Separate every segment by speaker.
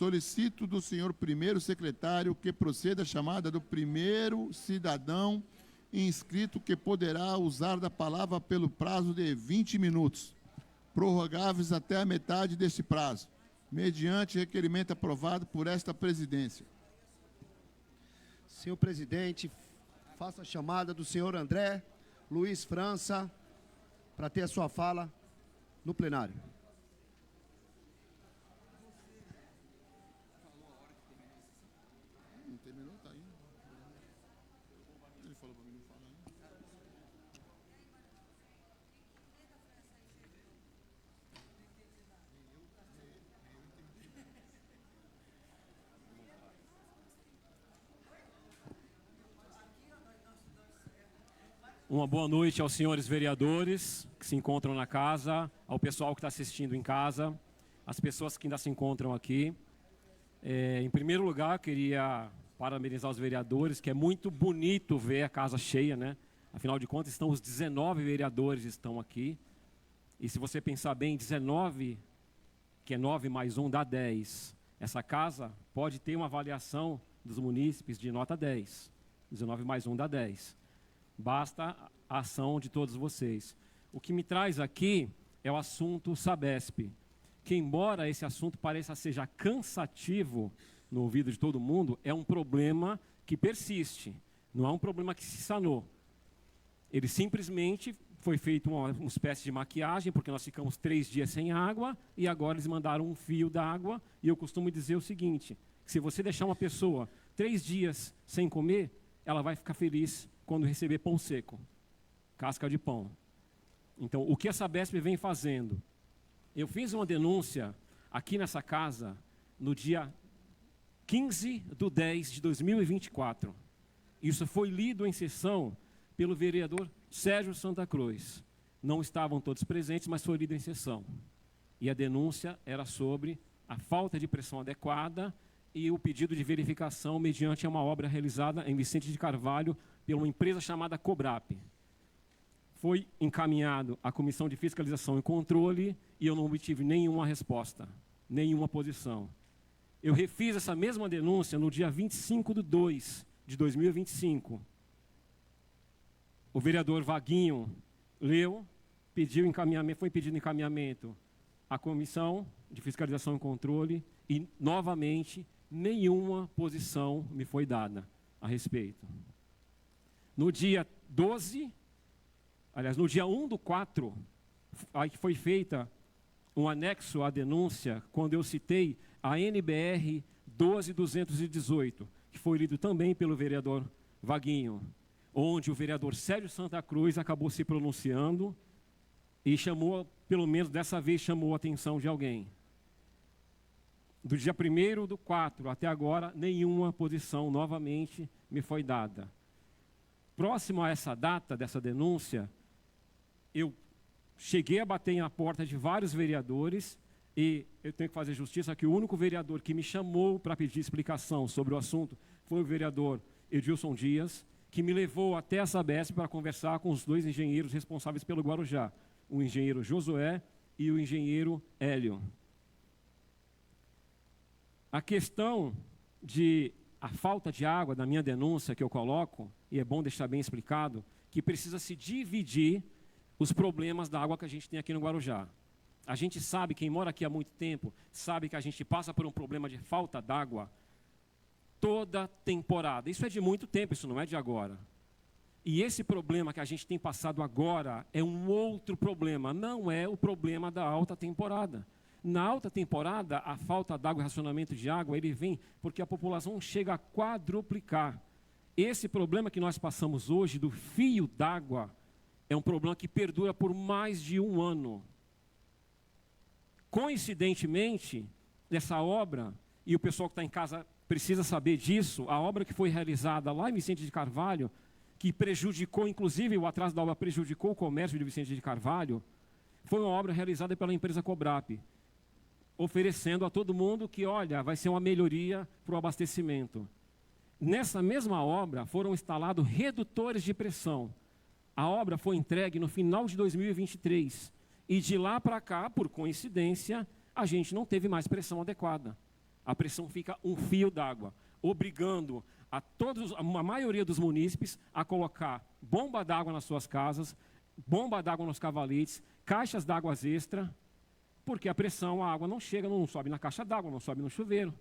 Speaker 1: solicito do senhor primeiro secretário que proceda a chamada do primeiro cidadão inscrito que poderá usar da palavra pelo prazo de 20 minutos, prorrogáveis até a metade deste prazo, mediante requerimento aprovado por esta presidência.
Speaker 2: Senhor presidente, faça a chamada do senhor André Luiz França para ter a sua fala no plenário.
Speaker 1: Não terminou? Tá aí. Ele falou para mim não falar.
Speaker 3: Uma boa noite aos senhores vereadores que se encontram na casa, ao pessoal que está assistindo em casa, às pessoas que ainda se encontram aqui. Em primeiro lugar, queria parabenizar os vereadores, que é muito bonito ver a casa cheia, né? Afinal de contas, estão os 19 vereadores que estão aqui. E se você pensar bem, 19, que é 9 mais 1, dá 10. Essa casa pode ter uma avaliação dos munícipes de nota 10. 19 mais 1 dá 10. Basta a ação de todos vocês. O que me traz aqui é o assunto Sabesp, que embora esse assunto pareça seja cansativo no ouvido de todo mundo, é um problema que persiste, não é um problema que se sanou. Ele simplesmente foi feito uma espécie de maquiagem, porque nós ficamos 3 dias sem água, e agora eles mandaram um fio d'água, e eu costumo dizer o seguinte, que se você deixar uma pessoa 3 dias sem comer, ela vai ficar feliz quando receber pão seco, casca de pão. Então, o que a Sabesp vem fazendo? Eu fiz uma denúncia aqui nessa casa no dia 15/10/2024. Isso foi lido em sessão pelo vereador Sérgio Santa Cruz. Não estavam todos presentes, mas foi lido em sessão. E a denúncia era sobre a falta de pressão adequada e o pedido de verificação mediante uma obra realizada em Vicente de Carvalho por uma empresa chamada Cobrap. Foi encaminhado à Comissão de Fiscalização e Controle e eu não obtive nenhuma resposta, nenhuma posição. Eu refiz essa mesma denúncia no dia 25/2/2025. O vereador Vaguinho leu, pediu encaminhamento, foi pedido encaminhamento à Comissão de Fiscalização e Controle e, novamente, nenhuma posição me foi dada a respeito. No dia 1/4, aí foi feita um anexo à denúncia, quando eu citei a NBR 12218, que foi lido também pelo vereador Vaguinho, onde o vereador Sérgio Santa Cruz acabou se pronunciando e chamou, pelo menos dessa vez, chamou a atenção de alguém. Do dia 1/4 até agora, nenhuma posição novamente me foi dada. Próximo a essa data dessa denúncia, eu cheguei a bater na porta de vários vereadores e eu tenho que fazer justiça que o único vereador que me chamou para pedir explicação sobre o assunto foi o vereador Edilson Dias, que me levou até a Sabesp para conversar com os 2 engenheiros responsáveis pelo Guarujá, o engenheiro Josué e o engenheiro Hélio. A questão de a falta de água da minha denúncia que eu coloco, e é bom deixar bem explicado, que precisa se dividir os problemas da água que a gente tem aqui no Guarujá. A gente sabe, quem mora aqui há muito tempo, sabe que a gente passa por um problema de falta d'água toda temporada. Isso é de muito tempo, isso não é de agora. E esse problema que a gente tem passado agora é um outro problema, não é o problema da alta temporada. Na alta temporada, a falta d'água e racionamento de água, ele vem porque a população chega a quadruplicar. Esse problema que nós passamos hoje, do fio d'água, é um problema que perdura por mais de 1 ano. Coincidentemente, essa obra, e o pessoal que está em casa precisa saber disso, a obra que foi realizada lá em Vicente de Carvalho, que prejudicou, inclusive o atraso da obra prejudicou o comércio de Vicente de Carvalho, foi uma obra realizada pela empresa Cobrap, oferecendo a todo mundo que, olha, vai ser uma melhoria para o abastecimento. Nessa mesma obra foram instalados redutores de pressão. A obra foi entregue no final de 2023 e de lá para cá, por coincidência, a gente não teve mais pressão adequada. a pressão fica um fio d'água, obrigando a maioria dos munícipes a colocar bomba d'água nas suas casas, bomba d'água nos cavaletes, caixas d'água extra, porque a pressão, a água não chega, não sobe na caixa d'água, não sobe no chuveiro.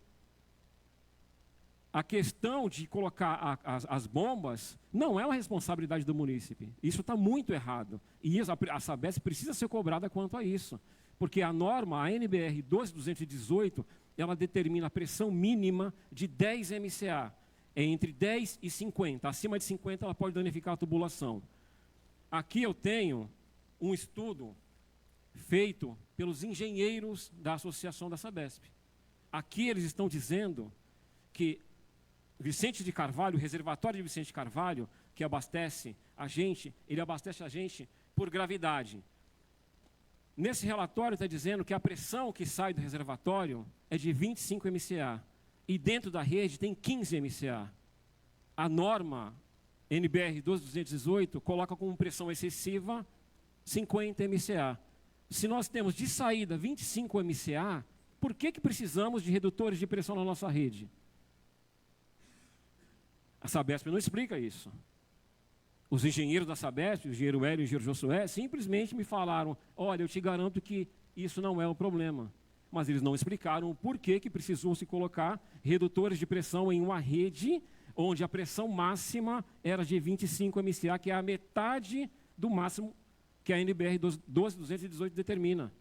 Speaker 3: A questão de colocar as bombas não é uma responsabilidade do munícipe. Isso está muito errado. E a Sabesp precisa ser cobrada quanto a isso. Porque a norma, a NBR 12218, ela determina a pressão mínima de 10 MCA. É entre 10 e 50. Acima de 50, ela pode danificar a tubulação. Aqui eu tenho um estudo feito pelos engenheiros da Associação da Sabesp. Aqui eles estão dizendo que Vicente de Carvalho, o reservatório de Vicente de Carvalho, que abastece a gente, ele abastece a gente por gravidade. Nesse relatório está dizendo que a pressão que sai do reservatório é de 25 MCA. E dentro da rede tem 15 MCA. A norma NBR 12218 coloca como pressão excessiva 50 MCA. Se nós temos de saída 25 MCA, por que precisamos de redutores de pressão na nossa rede? A Sabesp não explica isso. Os engenheiros da Sabesp, o engenheiro Hélio e o engenheiro Josué, simplesmente me falaram, olha, eu te garanto que isso não é o problema. Mas eles não explicaram o porquê que precisou se colocar redutores de pressão em uma rede onde a pressão máxima era de 25 MCA, que é a metade do máximo que a NBR 12218 determina.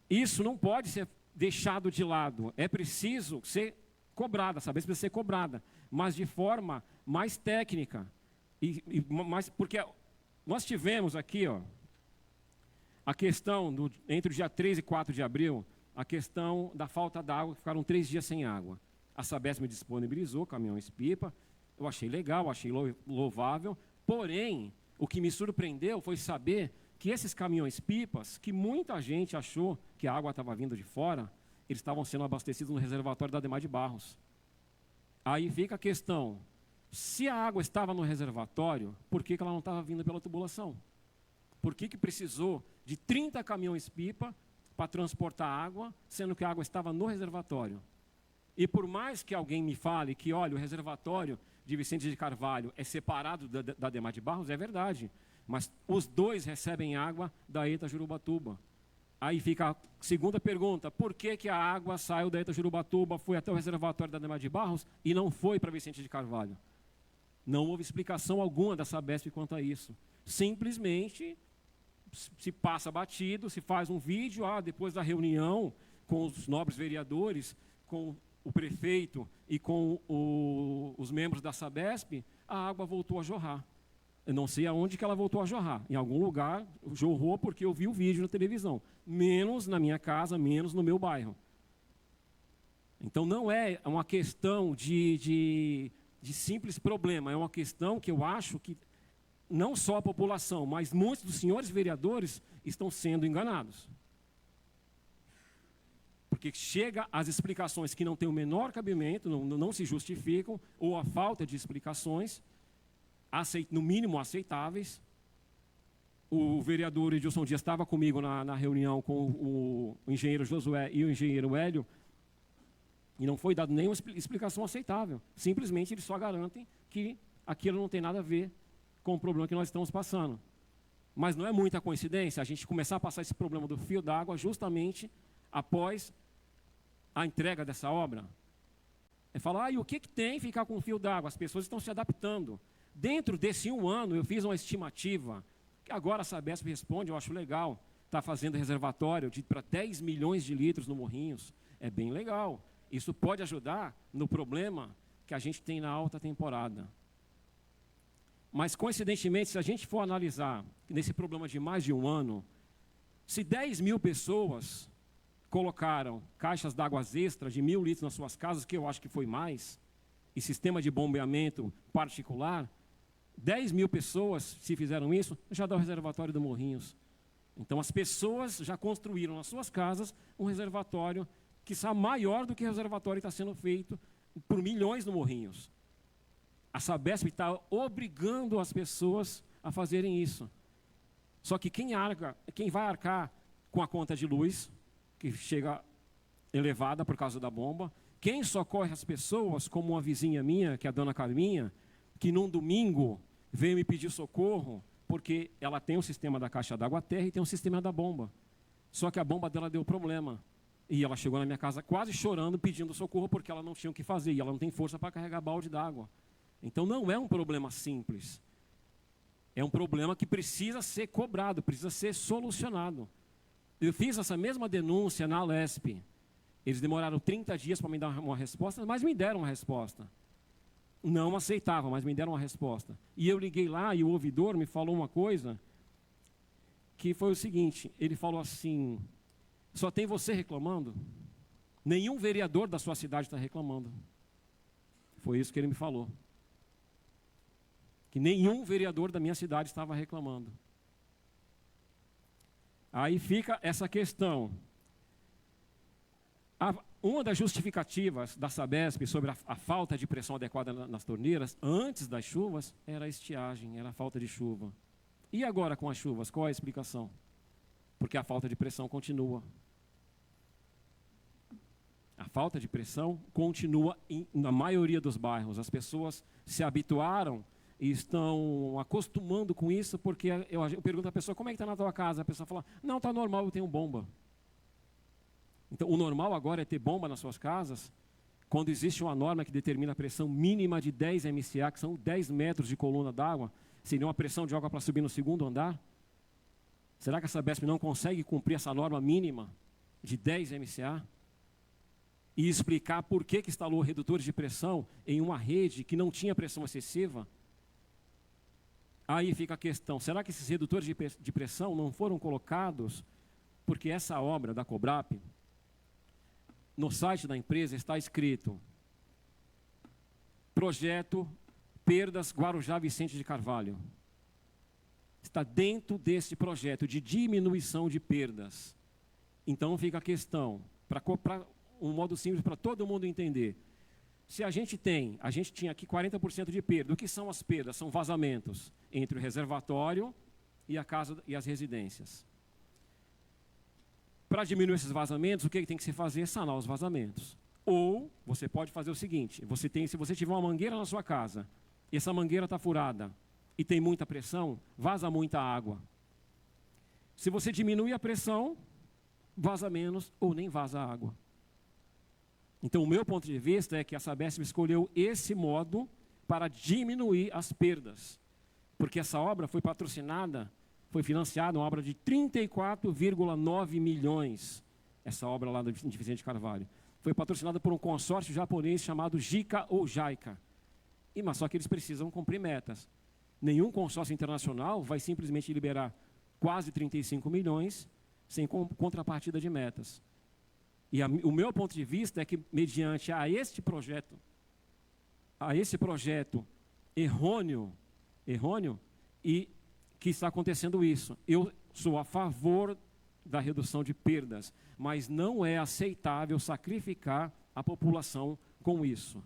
Speaker 3: Isso não pode ser deixado de lado. É preciso ser cobrada, saber se precisa ser cobrada, mas de forma mais técnica. Porque nós tivemos aqui, ó, a questão, entre o dia 3 e 4 de abril, a questão da falta d'água, que ficaram 3 dias sem água. A Sabesp me disponibilizou caminhões-pipa, eu achei legal, achei louvável, porém, o que me surpreendeu foi saber que esses caminhões-pipas, que muita gente achou que a água estava vindo de fora, eles estavam sendo abastecidos no reservatório da Ademar de Barros. Aí fica a questão, se a água estava no reservatório, por que ela não estava vindo pela tubulação? Por que precisou de 30 caminhões-pipa para transportar água, sendo que a água estava no reservatório? E por mais que alguém me fale que, olha, o reservatório de Vicente de Carvalho é separado da Ademar de Barros, é verdade. Mas os dois recebem água da ETA Jurubatuba. Aí fica a segunda pergunta, por que a água saiu da ETA Jurubatuba, foi até o reservatório da Ademar de Barros e não foi para Vicente de Carvalho? Não houve explicação alguma da Sabesp quanto a isso. Simplesmente se passa batido, se faz um vídeo, depois da reunião com os nobres vereadores, com o prefeito e com os membros da Sabesp, a água voltou a jorrar. Eu não sei aonde que ela voltou a jorrar. Em algum lugar jorrou porque eu vi o vídeo na televisão. Menos na minha casa, menos no meu bairro. Então não é uma questão de simples problema, é uma questão que eu acho que não só a população, mas muitos dos senhores vereadores estão sendo enganados. Porque chega às explicações que não têm o menor cabimento, não se justificam, ou a falta de explicações, no mínimo aceitáveis. O vereador Edilson Dias estava comigo na reunião com o engenheiro Josué e o engenheiro Hélio, e não foi dado nenhuma explicação aceitável. Simplesmente eles só garantem que aquilo não tem nada a ver com o problema que nós estamos passando. Mas não é muita coincidência a gente começar a passar esse problema do fio d'água justamente após a entrega dessa obra. É falar, e o que tem ficar com o fio d'água? As pessoas estão se adaptando. Dentro desse 1 ano, eu fiz uma estimativa, que agora a Sabesp responde, eu acho legal, está fazendo reservatório para 10 milhões de litros no Morrinhos. É bem legal. Isso pode ajudar no problema que a gente tem na alta temporada. Mas, coincidentemente, se a gente for analisar nesse problema de mais de 1 ano, se 10 mil pessoas colocaram caixas d'água extra de 1.000 litros nas suas casas, que eu acho que foi mais, e sistema de bombeamento particular, 10 mil pessoas, se fizeram isso, já dá o reservatório do Morrinhos. Então, as pessoas já construíram nas suas casas um reservatório que está maior do que o reservatório que está sendo feito por milhões no Morrinhos. A Sabesp está obrigando as pessoas a fazerem isso. Só que quem vai arcar com a conta de luz, que chega elevada por causa da bomba. Quem socorre as pessoas, como uma vizinha minha, que é a dona Carminha, que num domingo veio me pedir socorro, porque ela tem um sistema da caixa d'água terra e tem um sistema da bomba. Só que a bomba dela deu problema. E ela chegou na minha casa quase chorando, pedindo socorro, porque ela não tinha o que fazer, e ela não tem força para carregar balde d'água. Então não é um problema simples. É um problema que precisa ser cobrado, precisa ser solucionado. Eu fiz essa mesma denúncia na Alesp. Eles demoraram 30 dias para me dar uma resposta, mas me deram uma resposta. Não aceitavam, mas me deram uma resposta. E eu liguei lá e o ouvidor me falou uma coisa, que foi o seguinte, ele falou assim, só tem você reclamando? Nenhum vereador da sua cidade está reclamando. Foi isso que ele me falou. Que nenhum vereador da minha cidade estava reclamando. Aí fica essa questão. Uma das justificativas da Sabesp sobre a falta de pressão adequada nas torneiras, antes das chuvas, era a estiagem, era a falta de chuva. E agora com as chuvas, qual é a explicação? Porque a falta de pressão continua. A falta de pressão continua na maioria dos bairros. As pessoas se habituaram e estão acostumando com isso, porque eu pergunto à pessoa, como é que está na tua casa? A pessoa fala, não, está normal, eu tenho bomba. Então, o normal agora é ter bomba nas suas casas, quando existe uma norma que determina a pressão mínima de 10 MCA, que são 10 metros de coluna d'água, seria uma pressão de água para subir no segundo andar? Será que a Sabesp não consegue cumprir essa norma mínima de 10 MCA? E explicar por que instalou redutores de pressão em uma rede que não tinha pressão excessiva? Aí fica a questão, será que esses redutores de pressão não foram colocados porque essa obra da Cobrap, no site da empresa está escrito Projeto Perdas Guarujá Vicente de Carvalho. Está dentro desse projeto de diminuição de perdas. Então fica a questão, para um modo simples para todo mundo entender. Se a gente tinha aqui 40% de perda. O que são as perdas? São vazamentos entre o reservatório e a casa e as residências. Para diminuir esses vazamentos, o que tem que se fazer é sanar os vazamentos. Ou você pode fazer o seguinte, se você tiver uma mangueira na sua casa, e essa mangueira está furada e tem muita pressão, vaza muita água. Se você diminuir a pressão, vaza menos ou nem vaza água. Então, o meu ponto de vista é que a Sabesp escolheu esse modo para diminuir as perdas. Porque essa obra foi patrocinada, foi financiada, uma obra de 34,9 milhões, essa obra lá de Vicente Carvalho. Foi patrocinada por um consórcio japonês chamado JICA ou JICA. Mas só que eles precisam cumprir metas. Nenhum consórcio internacional vai simplesmente liberar quase 35 milhões sem contrapartida de metas. E o meu ponto de vista é que, mediante esse projeto errôneo, e que está acontecendo isso. Eu sou a favor da redução de perdas, mas não é aceitável sacrificar a população com isso.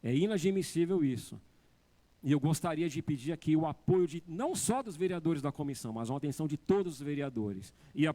Speaker 3: É inadmissível isso. E eu gostaria de pedir aqui o apoio não só dos vereadores da comissão, mas uma atenção de todos os vereadores. E